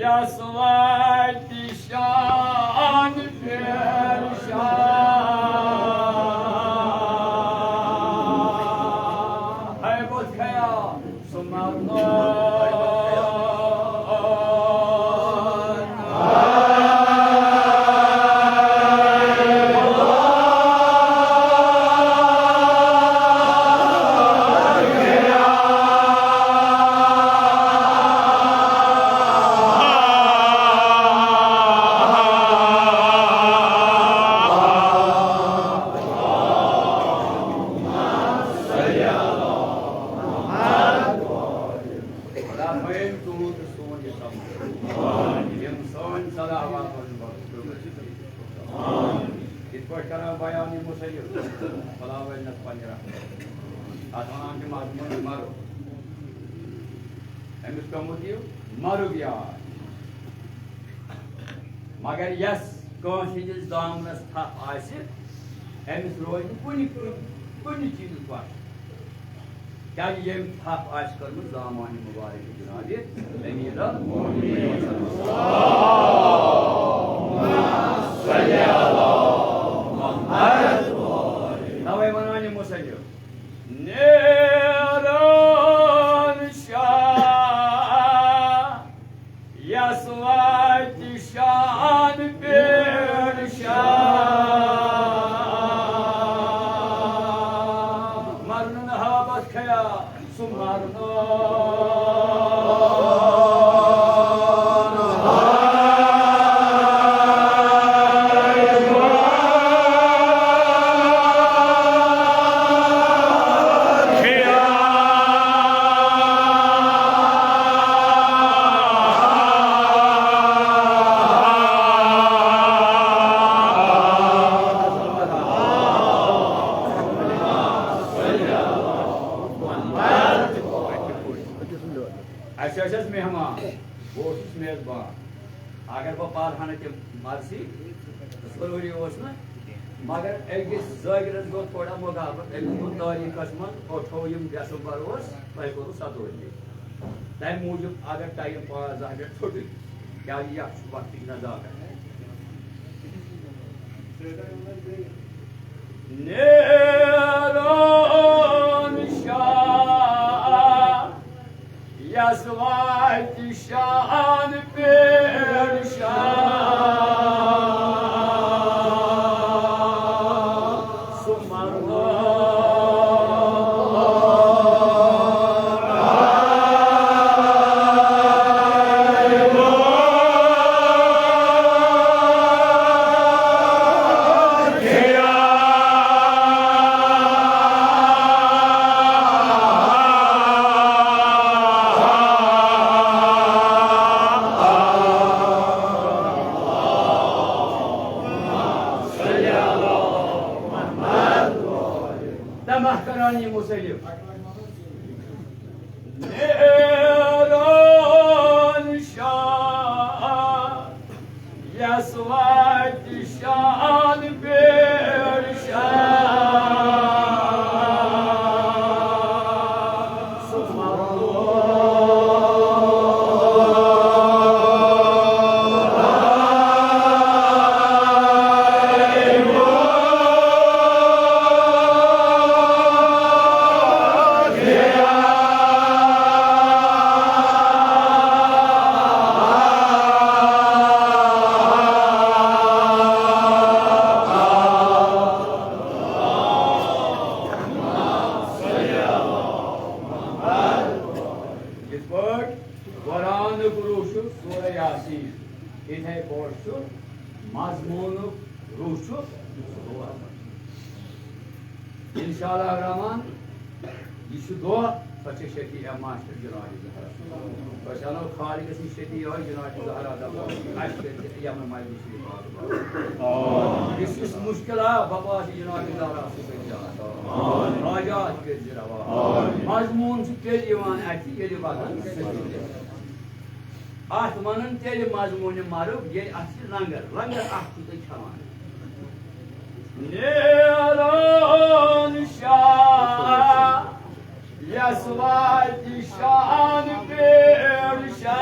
यस्वती शान पेरशान है बहुत खया सुमरनो मर गया मगर यस कंसिस दामनस थप अमिस रोज कुन चीज पर क्या यम थप कर्म दामान मुबारक जनाब अमीर तवे वन मुसलिम यस्वती शान पेरशान मरन हवा खया सुमरनो मेहमान वो मेजबान अगर बह पालहान मर्सी जरूरी ना मगर अकिस जागिरस गो थोड़ा मुकाबत तारीखस मज 28 दिसंबर तह कोर 27 तम मूजूब अगर टाइम 5 मिनट छोट क्या वक्त नजाकत यस्वती शान पेरशान सुमरनो महकरानी मुसलिम यस्वती शान पेरशान सुमरनो मजमून रूशु इंशाअल्लाह रहमान यह दुआ सच शफी मास्टर जनाब जहरा खालिक शफी जनाब जहरा यम मजलिस मुश्किल बपास जनाब जहरा राजात कर मजमून तेल वतन अत वन तेल मजमून मरुक ये लंगर लंगर खवान नेरान शाह यस्वती शान पेरशान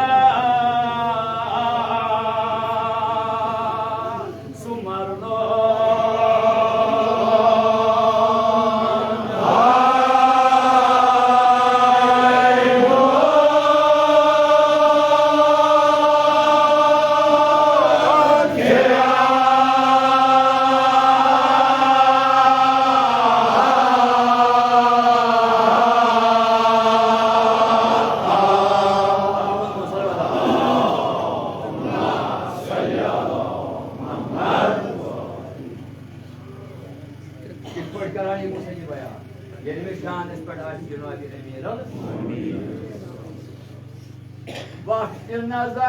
वक्त नजर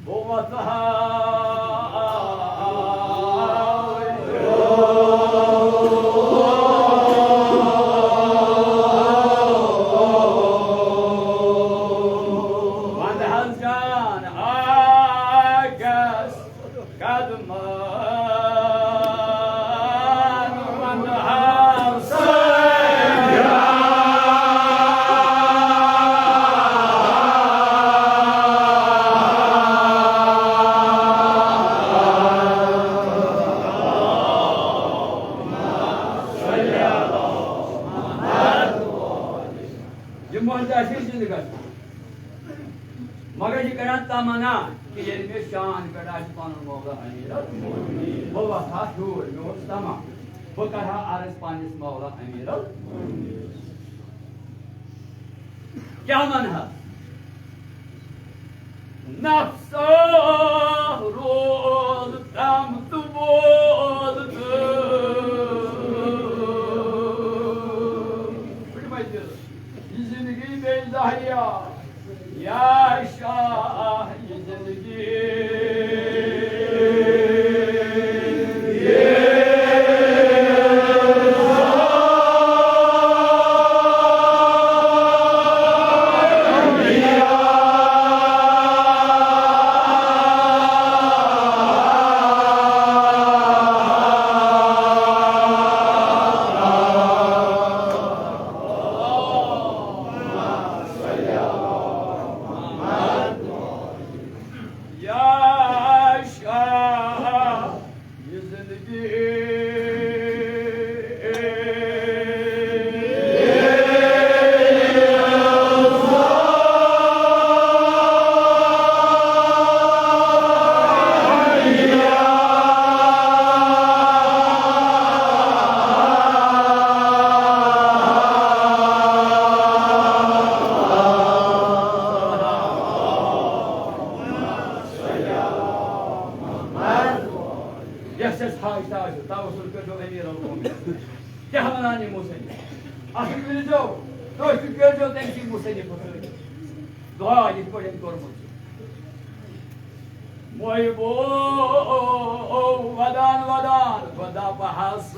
बुमतहा मगर यह कर तमन्ना कि ये मे शान पे पन मौला अमीर बह वथा हूर मे तमा बह कर अर्ज पन्नस मौला अमीर क्या मन नफ्स रोज दम तु बोल जिंदगी बेजाहिया या शाह ये जिंदगी क्या बनाने मुसन्नी असल जो जो तम मुसन्नी दुआ ये कोर्मुत मोहबो वदान वदान वदा बहस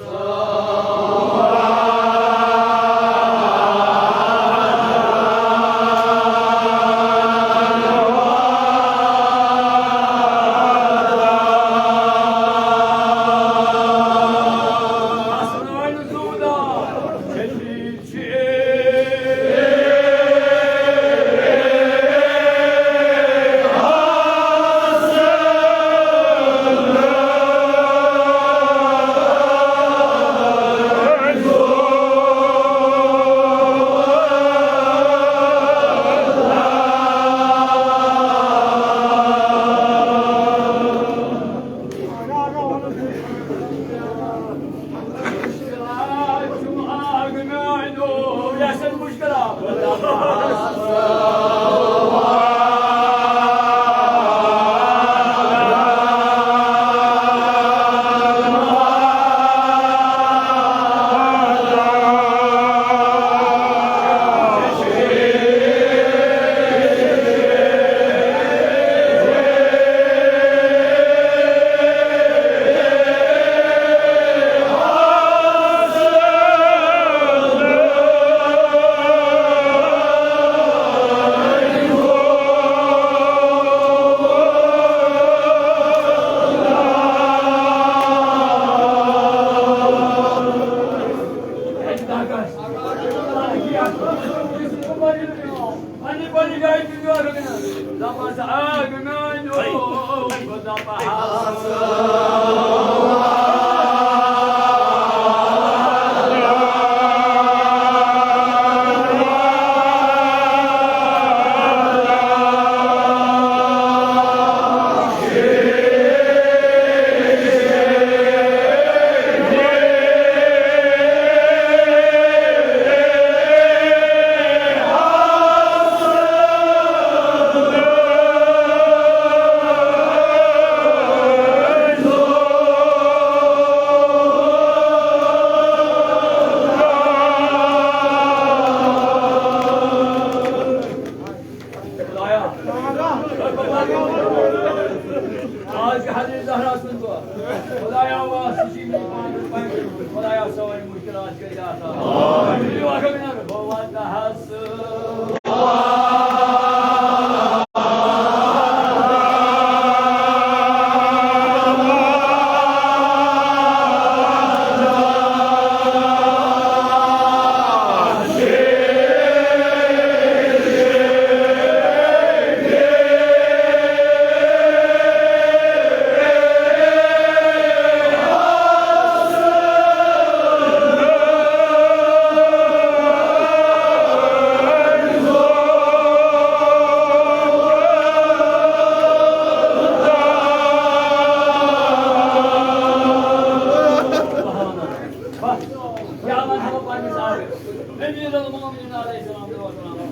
aleyhisselam da bakalım.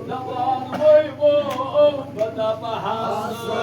Zaman boy bo bada bahasa.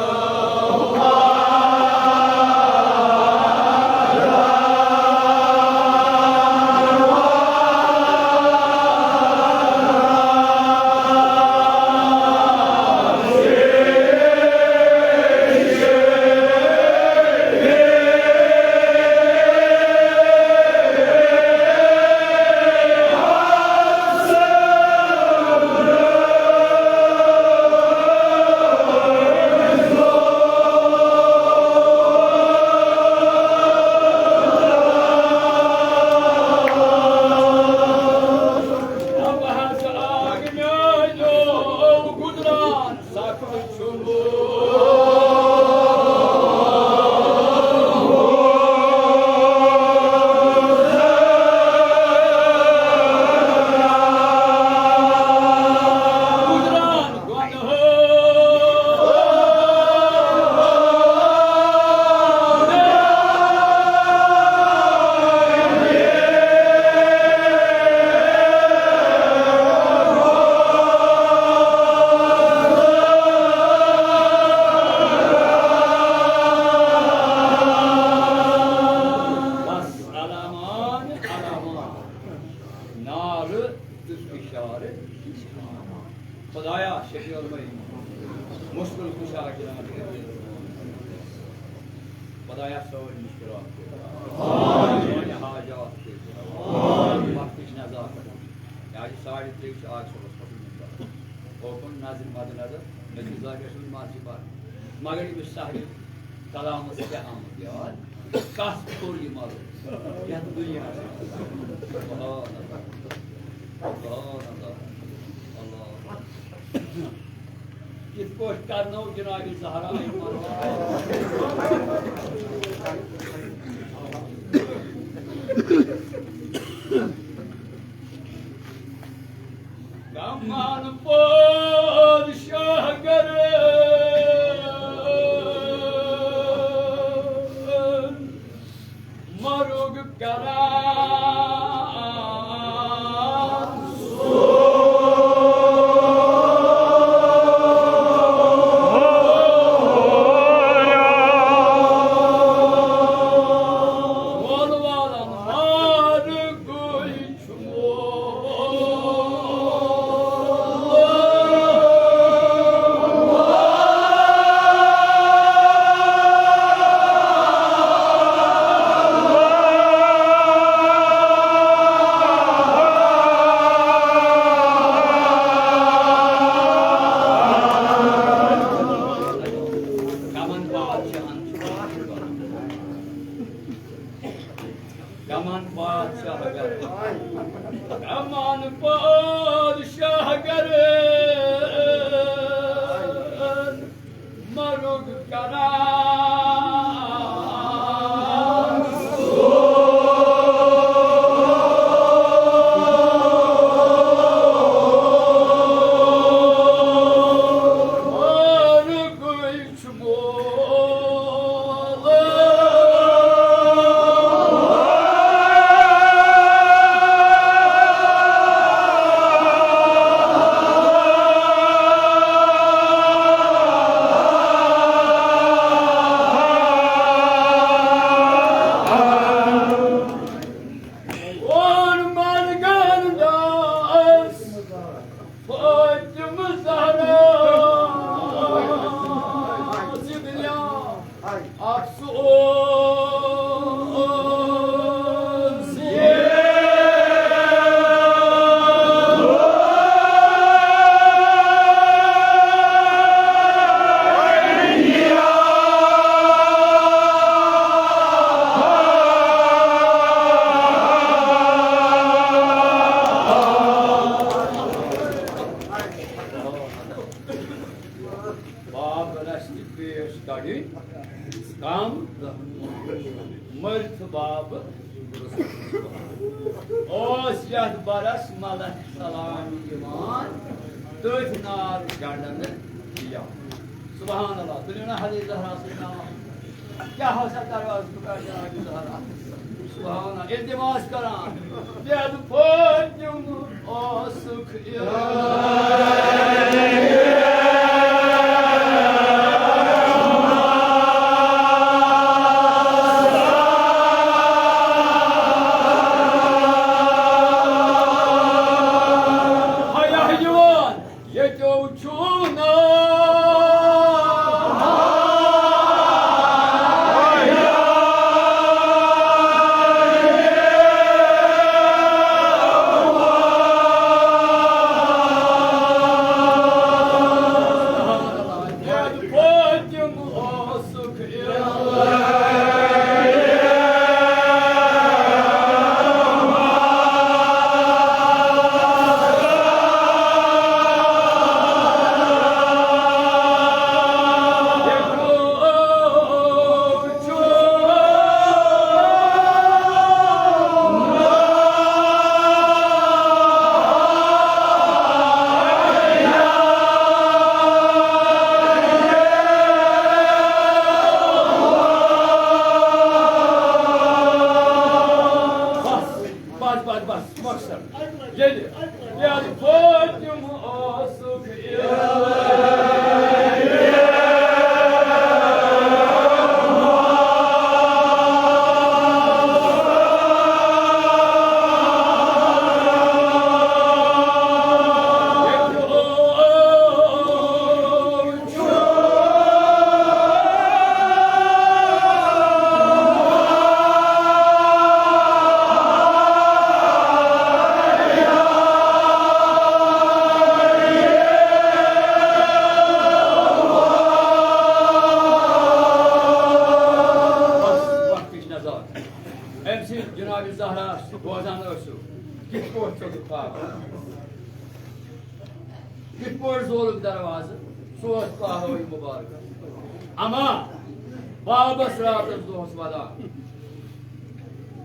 खुदाया शफी और मई मुश्किल कुशा के खुदाया सब मुश्किलात के हाजात के वक्त नजाकत आज 3:30 आज सुबह ओपन नाजिल मद नजर नजीजा के सुन मासी बात मगरिब साहिब कलाम से आमद यार कास थोड़ी मारो या दुनिया अल्लाह किस कोश करना जनाब सहारा गमान पोशाह करे मरुग करा Subhana. İltimas karan. Gel podyum asık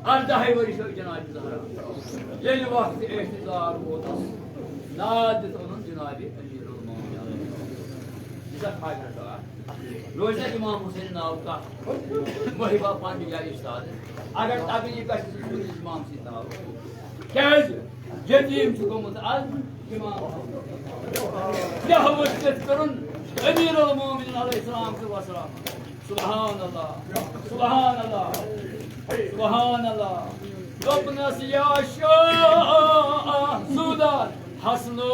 Ardahi varışıyor Cenab-ı Zahra. Yeni vakti ihtizar odas. Nadet onun Cenab-ı Emirul Mu'minin. Bize kaygına da. Roza İmam Hüseyin Navka. Muhiba Pandiya İstadı. Agar tabi kaçısı sürü İmam Hüseyin Navka. Kez Cedim çıkımız az İmam Yahvuşlet kurun Emirul Mu'minin Aleyhisselam ve Selam. Subhanallah. Subhanallah. Subhanallah. Rabbına yaşa Sudan haslu.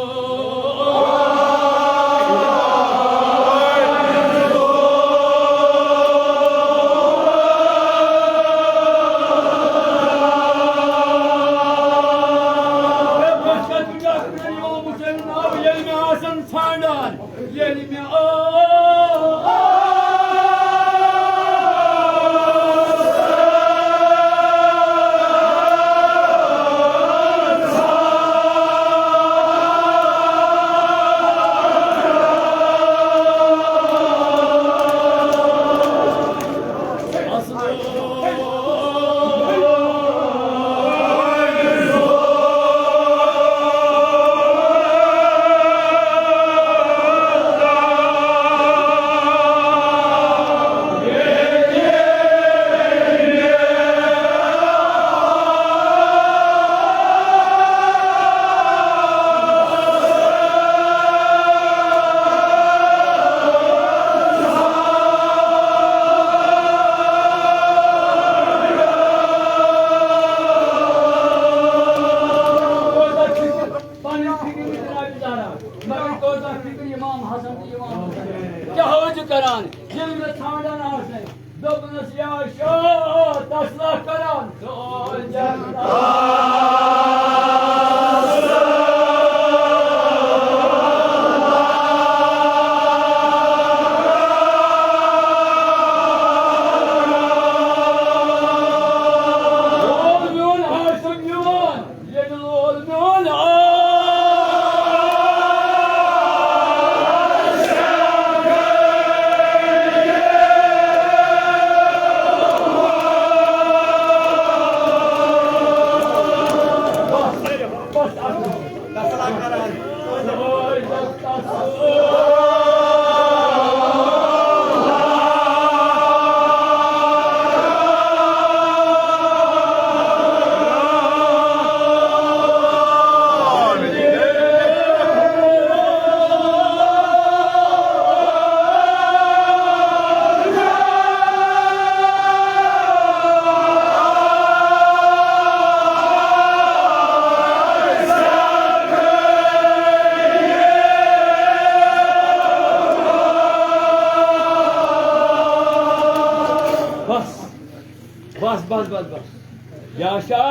बस बस बस याशा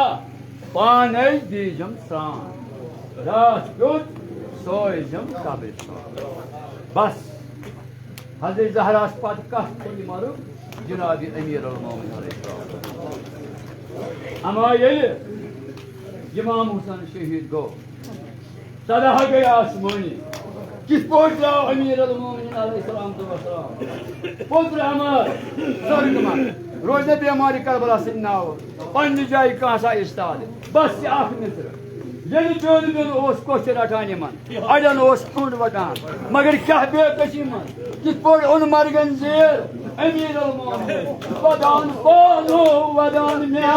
पाने दीजम सान रात गुट सोइजम कब्रिस्तान बस हजरत ज़हरा पत कथ मारू जनाब अमीर अल मोमिनीन अमा इमाम हुसैन शहीद गो सदा गई आसमानी किस पोट लाओ अमीर अल मोमिनीन अलैहिस्सलाम पुत्र हमार स्वर्ग में रोज बेमारी करबला सिंह नाव पन्नी जाय कहाँ इस्ताद बस आख मित्र ये जोन में कोश रटान अड़न कुंड वटान मगर क्या बेकशी मन किस पोट उन मरगन जेर अमीर अल मोमिनीन वदान पालो वदान म्या